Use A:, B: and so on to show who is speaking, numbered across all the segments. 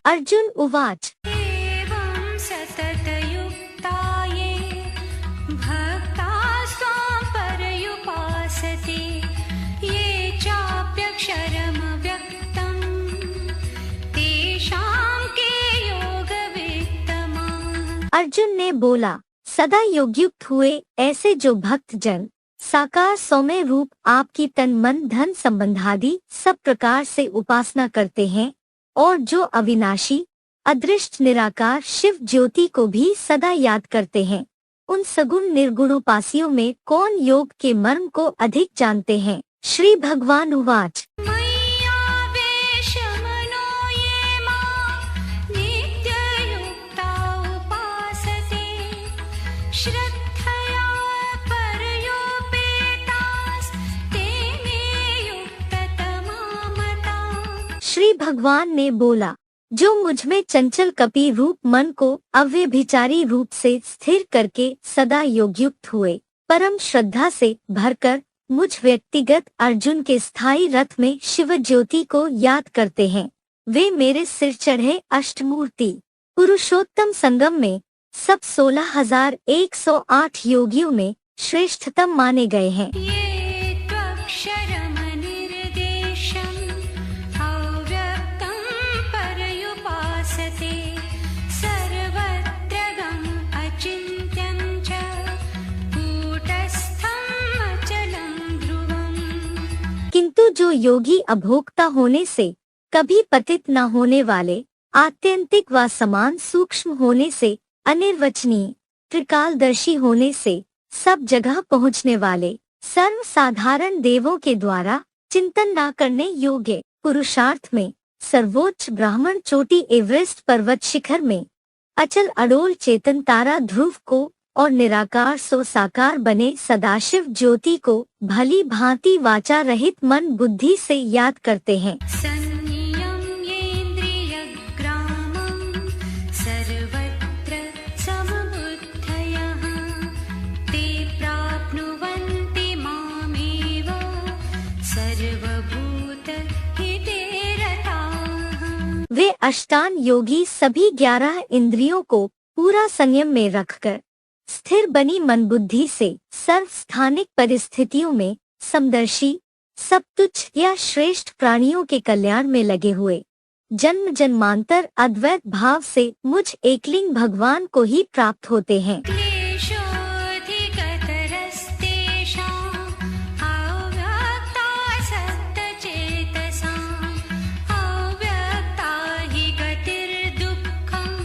A: अर्जुन उवाच
B: एवं सततयुक्ता ये भक्तास्त्वां पर्युपासते ये चाप्यक्षरमव्यक्तं तेषां के योगवित्तमाः।
A: अर्जुन ने बोला, सदा योगयुक्त हुए ऐसे जो भक्त जन साकार सौम्य रूप आपकी तन मन धन संबंधादि सब प्रकार से उपासना करते हैं और जो अविनाशी अदृष्ट निराकार शिव ज्योति को भी सदा याद करते हैं, उन सगुण निर्गुणोपासियों में कौन योग के मर्म को अधिक जानते हैं। श्री भगवान उवाच
B: मय्यावेशमनो ये मां नित्ययुक्ता उपासते श्रद्धया पर्युपेतास्ते मे युक्ततमा मताः।
A: श्री भगवान ने बोला, जो मुझ में चंचल कपि रूप मन को अव्यभिचारी रूप से स्थिर करके सदा योगयुक्त हुए, परम श्रद्धा से भरकर मुझ व्यक्तिगत अर्जुन के स्थायी रथ में शिव ज्योति को याद करते हैं, वे मेरे सिर चढ़े अष्टमूर्ति पुरुषोत्तम संगम में सब 16,108 योगियों में श्रेष्ठतम माने गए हैं।
B: ये त्वक्षरमनिर्देशम् अव्यक्तं पर्युपासते सर्वत्रगम् अचिन्त्यं च कूटस्थम् अचलं ध्रुवम्।
A: किंतु जो योगी अभोक्ता होने से कभी पतित न होने वाले, आत्यंतिक व समान सूक्ष्म होने से अनिर्वचनीय, त्रिकालदर्शी होने से सब जगह पहुँचने वाले, सर्वसाधारण देवों के द्वारा चिंतन न करने योग्य पुरुषार्थ में सर्वोच्च ब्राह्मण चोटी एवरेस्ट पर्वत शिखर में अचल अडोल चेतन तारा ध्रुव को और निराकार सो साकार बने सदाशिव ज्योति को भली भांति वाचा रहित मन बुद्धि से याद करते हैं।
B: संनियम्येन्द्रियग्रामं सर्वत्र समबुद्धयः ते प्राप्नुवन्ति मामेव सर्वभूतहिते रताः।
A: वे अष्टांग योगी सभी 11 इंद्रियों को पूरा संयम में रखकर स्थिर बनी मन बुद्धि से सर्व स्थानिक परिस्थितियों में समदर्शी सब तुच्छ या श्रेष्ठ प्राणियों के कल्याण में लगे हुए जन्म जन्मांतर अद्वैत भाव से मुझ एकलिंग भगवान को ही प्राप्त होते हैं।
B: क्लेशोऽधिकतरस्तेषाम् अव्यक्तासक्तचेतसाम् अव्यक्ता हि गतिर्दुःखम्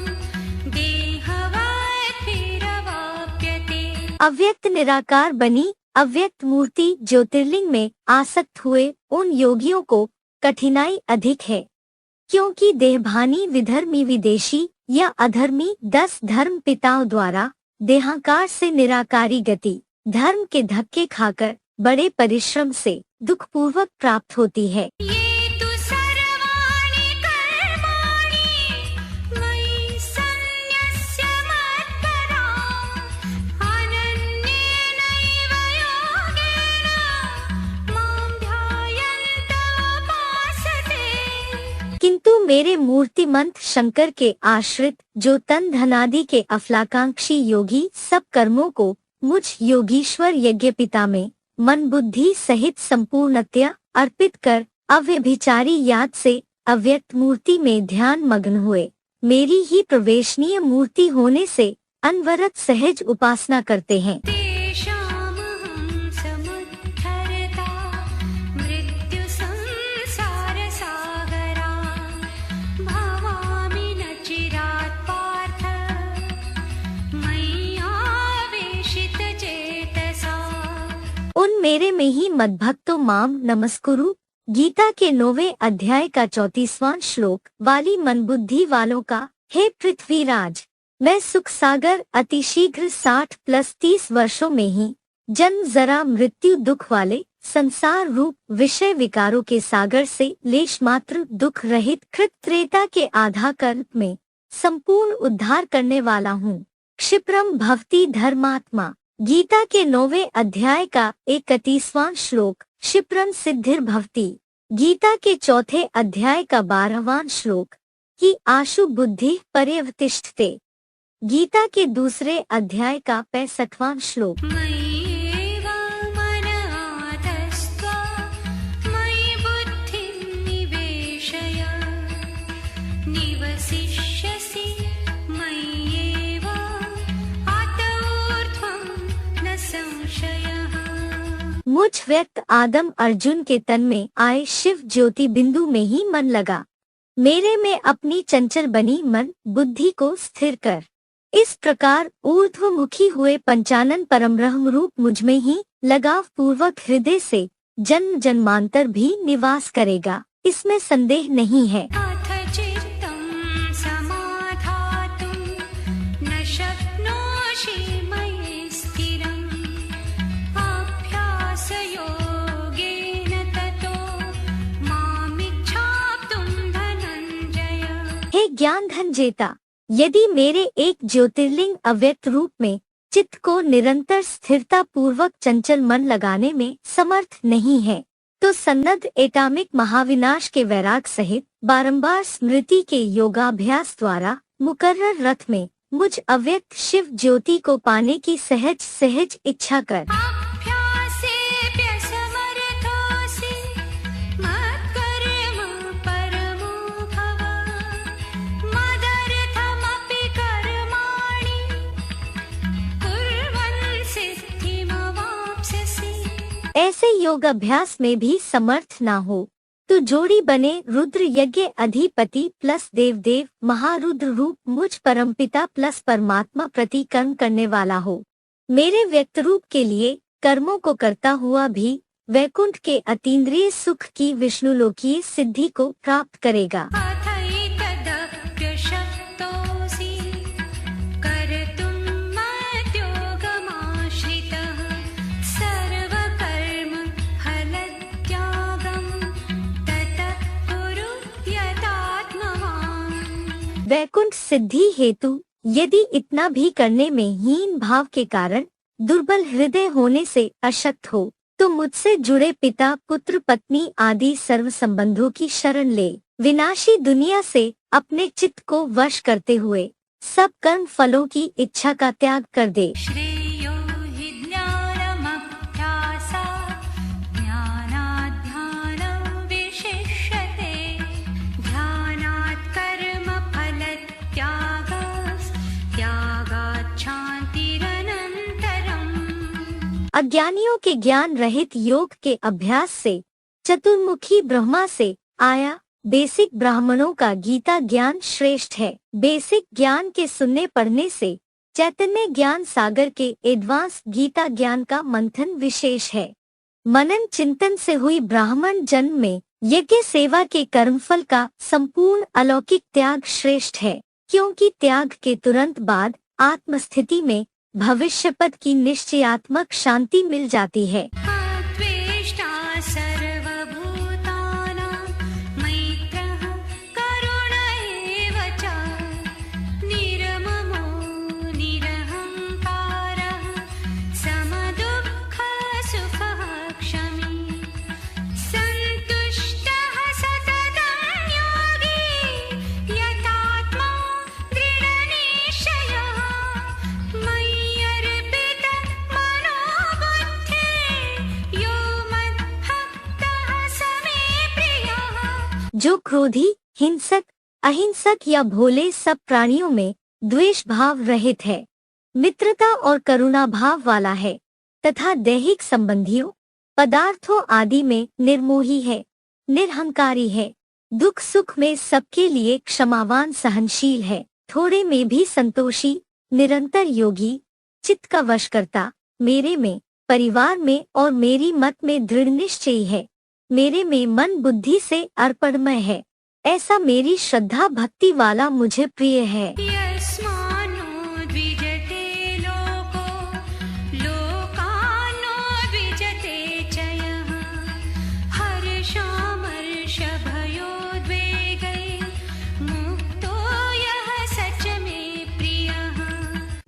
B: देहवद्भिरवाप्यते।
A: अव्यक्त निराकार बनी अव्यक्त मूर्ति ज्योतिर्लिंग में आसक्त हुए उन योगियों को कठिनाई अधिक है, क्योंकि देहभानी विधर्मी विदेशी या अधर्मी 10 धर्म पिताओं द्वारा देहाकार से निराकारी गति धर्म के धक्के खाकर बड़े परिश्रम से दुखपूर्वक प्राप्त होती है।
B: ये तु सर्वाणि कर्माणि मयि सन्न्यस्य मत्पराः अनन्येनैव योगेन मां ध्यायन्त उपासते।
A: किंतु मेरे मूर्तिमंत शंकर के आश्रित जो तन धनादि के अफलाकांक्षी योगी सब कर्मों को मुझ योगीश्वर यज्ञ पिता में मन बुद्धि सहित संपूर्णतया अर्पित कर अव्यभिचारी याद से अव्यक्त मूर्ति में ध्यान मग्न हुए, मेरी ही प्रवेशनीय मूर्ति होने से अनवरत सहज उपासना करते हैं।
B: तेषामहं समुद्धरता मृत्युसंसारसागरात् भवामि न चिरात् पार्थ मय्यावेशितचेतसा।
A: उन मेरे में ही मद्भक्तो माम नमस्कुरु गीता के 9वें अध्याय का 34वां श्लोक वाली मन बुद्धि वालों का, हे पृथ्वीराज, मैं सुख सागर अतिशीघ्र 60+30 वर्षों में ही जन्म जरा मृत्यु दुख वाले संसार रूप विषय विकारों के सागर से लेश मात्र दुख रहित कृत त्रेता के आधा कल्प में संपूर्ण उद्धार करने वाला हूँ। क्षिप्रम भवति धर्मात्मा गीता के 9वें अध्याय का 31वां श्लोक क्षिप्रम सिद्धिर भवति गीता के 4थे अध्याय का 12वां श्लोक कि आशु बुद्धि पर्यवतिष्ठते। गीता के दूसरे अध्याय का 65वां श्लोक।
B: मय्येव मन आधत्स्व मयि बुद्धिं निवेशय निवसिष्यसि मय्येव अत ऊर्ध्वं न संशयः।
A: मुझ व्यक्त आदम अर्जुन के तन में आए शिव ज्योति बिंदु में ही मन लगा। मेरे में अपनी चंचल बनी मन बुद्धि को स्थिर कर। इस प्रकार ऊर्ध्वमुखी हुए पंचानन परमब्रह्म रूप मुझ में ही लगाव पूर्वक हृदय से जन्म जन्मांतर भी निवास करेगा, इसमें संदेह नहीं है।
B: अथ चित्तं समाधातुं न शक्नोषि मयि स्थिरम् अभ्यासयोगेन ततो मामिच्छाप्तुं धनञ्जय।
A: हे ज्ञान धन जेता, यदि मेरे एक ज्योतिर्लिंग अव्यक्त रूप में चित्त को निरंतर स्थिरता पूर्वक चंचल मन लगाने में समर्थ नहीं है, तो सन्नद्ध एटामिक महाविनाश के वैराग सहित बारंबार स्मृति के योगाभ्यास द्वारा मुकर्रर रथ में मुझ अव्यक्त शिव ज्योति को पाने की सहज सहज इच्छा कर।
B: अभ्यासेऽप्यसमर्थोऽसि मत्कर्म परमो भव मदर्थमपि कर्माणि कुर्वन् सिद्धिमवाप्स्यसि।
A: ऐसे योग अभ्यास में भी समर्थ ना हो तो जोड़ी बने रुद्र यज्ञ अधिपति प्लस देवदेव महारुद्र रूप मुझ परमपिता प्लस परमात्मा प्रति कर्म करने वाला हो। मेरे व्यक्त रूप के लिए कर्मों को करता हुआ भी वैकुंठ के अतीन्द्रिय सुख की विष्णुलोकीय सिद्धि को प्राप्त करेगा।
B: अथैतदप्यशक्तोऽसि कर्तुं मद्योगमाश्रितः सर्वकर्म फलत्यागं ततः कुरु यतात्मवान्।
A: वैकुंठ सिद्धि हेतु यदि इतना भी करने में हीन भाव के कारण दुर्बल हृदय होने से अशक्त हो तो मुझसे जुड़े पिता पुत्र पत्नी आदि सर्व संबंधों की शरण ले। विनाशी दुनिया से अपने चित्त को वश करते हुए सब कर्म फलों की इच्छा का त्याग कर दे।
B: श्रेयो हि ज्ञानमभ्यासात् ज्ञानात् ध्यानं विशिष्यते ध्यानात् कर्मफलत्यागात् शान्तिरनन्तरम्।
A: अज्ञानियों के ज्ञान रहित योग के अभ्यास से चतुर्मुखी ब्रह्मा से आया बेसिक ब्राह्मणों का गीता ज्ञान श्रेष्ठ है। बेसिक ज्ञान के सुनने पढ़ने से चैतन्य ज्ञान सागर के एडवांस गीता ज्ञान का मंथन विशेष है। मनन चिंतन से हुई ब्राह्मण जन्म में यज्ञ सेवा के कर्मफल का संपूर्ण अलौकिक त्याग श्रेष्ठ है, क्योंकि त्याग के तुरंत बाद आत्मस्थिति में भविष्यपद की निश्चयात्मक शांति मिल जाती है।
B: अद्वेष्टा सर्वभूतानां मैत्रः करुण एव च निर्ममो निरहङ्कारः समदुःखसुखः क्षमी सन्तुष्टः सततं योगी यतात्मा दृढनिश्चयः मय्यर्पितः मनो बुद्धिः यो मद्भक्तः स मे प्रियः।
A: जो क्रोधी हिंसक अहिंसक या भोले सब प्राणियों में द्वेष भाव रहित है, मित्रता और करुणा भाव वाला है तथा दैहिक संबंधियों पदार्थों आदि में निर्मोही है, निरहंकारी है, दुख सुख में सबके लिए क्षमावान सहनशील है, थोड़े में भी संतोषी, निरंतर योगी, चित्त का वश करता, मेरे में परिवार में और मेरी मत में दृढ़ निश्चयी है, मेरे में मन बुद्धि से अर्पणमय है, ऐसा मेरी श्रद्धा भक्ति वाला मुझे प्रिय है।
B: यस्मान्नो द्विजते लोको लोकान्नो द्विजते च यः हर्षामर्षभयोद्वेगैः मुक्तो यः स च मे प्रियः।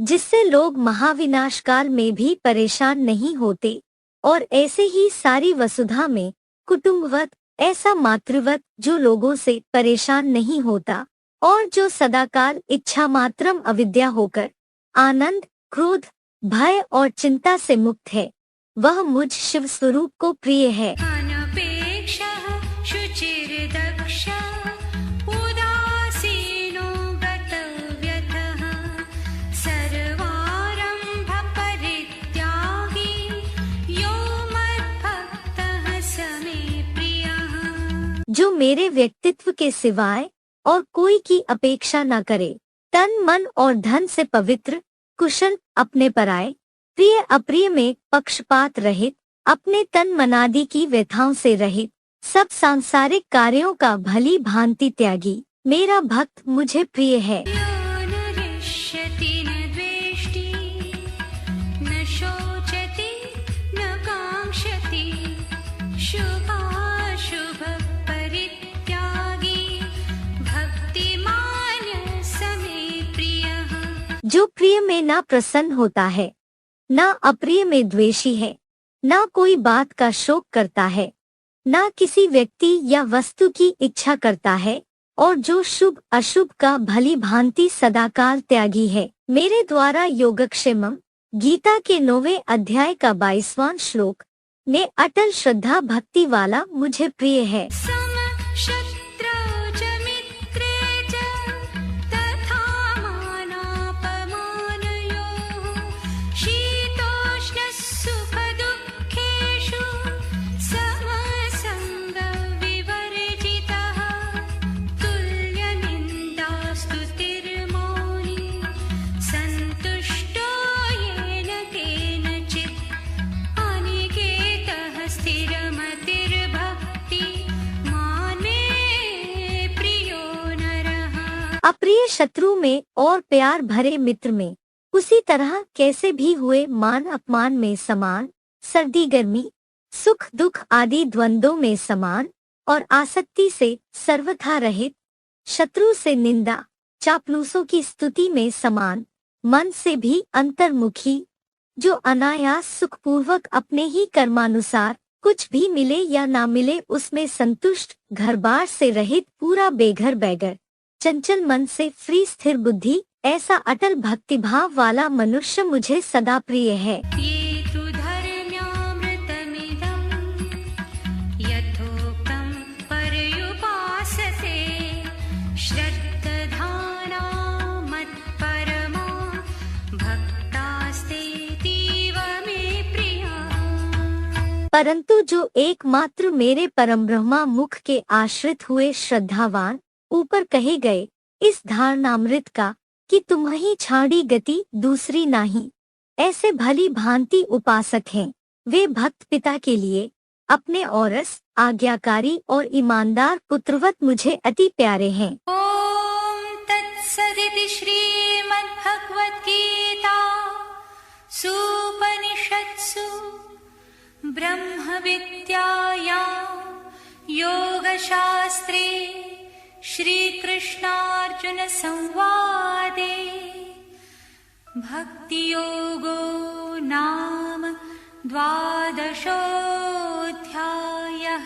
A: जिससे लोग महाविनाश काल में भी परेशान नहीं होते और ऐसे ही सारी वसुधा में कुटुंबवत ऐसा मातृवत जो लोगों से परेशान नहीं होता और जो सदाकाल इच्छा मात्रम अविद्या होकर आनंद, क्रोध, भय और चिंता से मुक्त है, वह मुझ शिव स्वरूप को प्रिय है।
B: अनपेक्षः शुचिर्दक्षः उदासीनो गतव्यथः सर्वारम्भ परित्यागी यो मद्भक्तः स मे प्रियः।
A: जो मेरे व्यक्तित्व के सिवाय और कोई की अपेक्षा न करे, तन मन और धन से पवित्र, कुशल, अपने पराये, प्रिय अप्रिय में पक्षपात रहित, अपने तन मनादि की व्यथाओं से रहित, सब सांसारिक कार्यों का भली भांति त्यागी मेरा भक्त मुझे प्रिय है।
B: यो न रिष्यति न द्वेष्टि न शोचति न काङ्क्षति शुभाशुभ परित्यागी भक्तिमान् स मे प्रियः।
A: जो प्रिय में ना प्रसन्न होता है, ना अप्रिय में द्वेषी है, ना कोई बात का शोक करता है, ना किसी व्यक्ति या वस्तु की इच्छा करता है, और जो शुभ अशुभ का भली भांति सदाकाल त्यागी है, मेरे द्वारा योगक्षेमम गीता के 9वें अध्याय का 22वां श्लोक ने अटल श्रद्धा भक्ति वाला मुझे प्रिय है।
B: समशत्रौ च मित्रे च तथा मानापमानयोः शीतोष्णः सुखदुःखेषु समसङ्गविवर्जितः तुल्यनिन्दास्तुतिर्मौनी सन्तुष्टो येन केनचित् अनिकेतः स्थिरमतिर्भक्ति मामे प्रियो नरः।
A: अप्रिय शत्रु में और प्यार भरे मित्र में उसी तरह कैसे भी हुए मान अपमान में समान, सर्दी गर्मी, सुख दुख आदि द्वंद्वों में समान, और आसक्ति से सर्वथा रहित, शत्रु से निंदा, चापलूसों की स्तुति में समान, मन से भी अंतर्मुखी, जो अनायास सुखपूर्वक अपने ही कर्मानुसार कुछ भी मिले या ना मिले उसमें संतुष्ट, घर बार से रहित, पूरा बेघर बैगर, चंचल मन से फ्री, स्थिर बुद्धि, ऐसा अटल भक्तिभाव वाला मनुष्य मुझे सदा प्रिय है।
B: ये तु धर्म्यामृतमिदं यथोक्तं पर्युपासते श्रद्धाना मत्परमा भक्तास्तेतीव मे प्रियः।
A: परंतु जो एकमात्र मेरे परम ब्रह्मा मुख के आश्रित हुए श्रद्धावान, ऊपर कहे गए इस धारणामृत का कि तुम्हीं छाड़ी गति दूसरी नाही, ऐसे भली भांति उपासक हैं, वे भक्त पिता के लिए अपने औरस, आज्ञाकारी और ईमानदार पुत्रवत मुझे अति प्यारे हैं।
B: ॐ तत्सदिति श्रीमद्भगवद्गीता सूपनिषत्सु ब्रह्मविद्यायां योगशास्त्रे श्रीकृष्णार्जुनसंवादे भक्तियोगो नाम 12 द्वादशोऽध्यायः।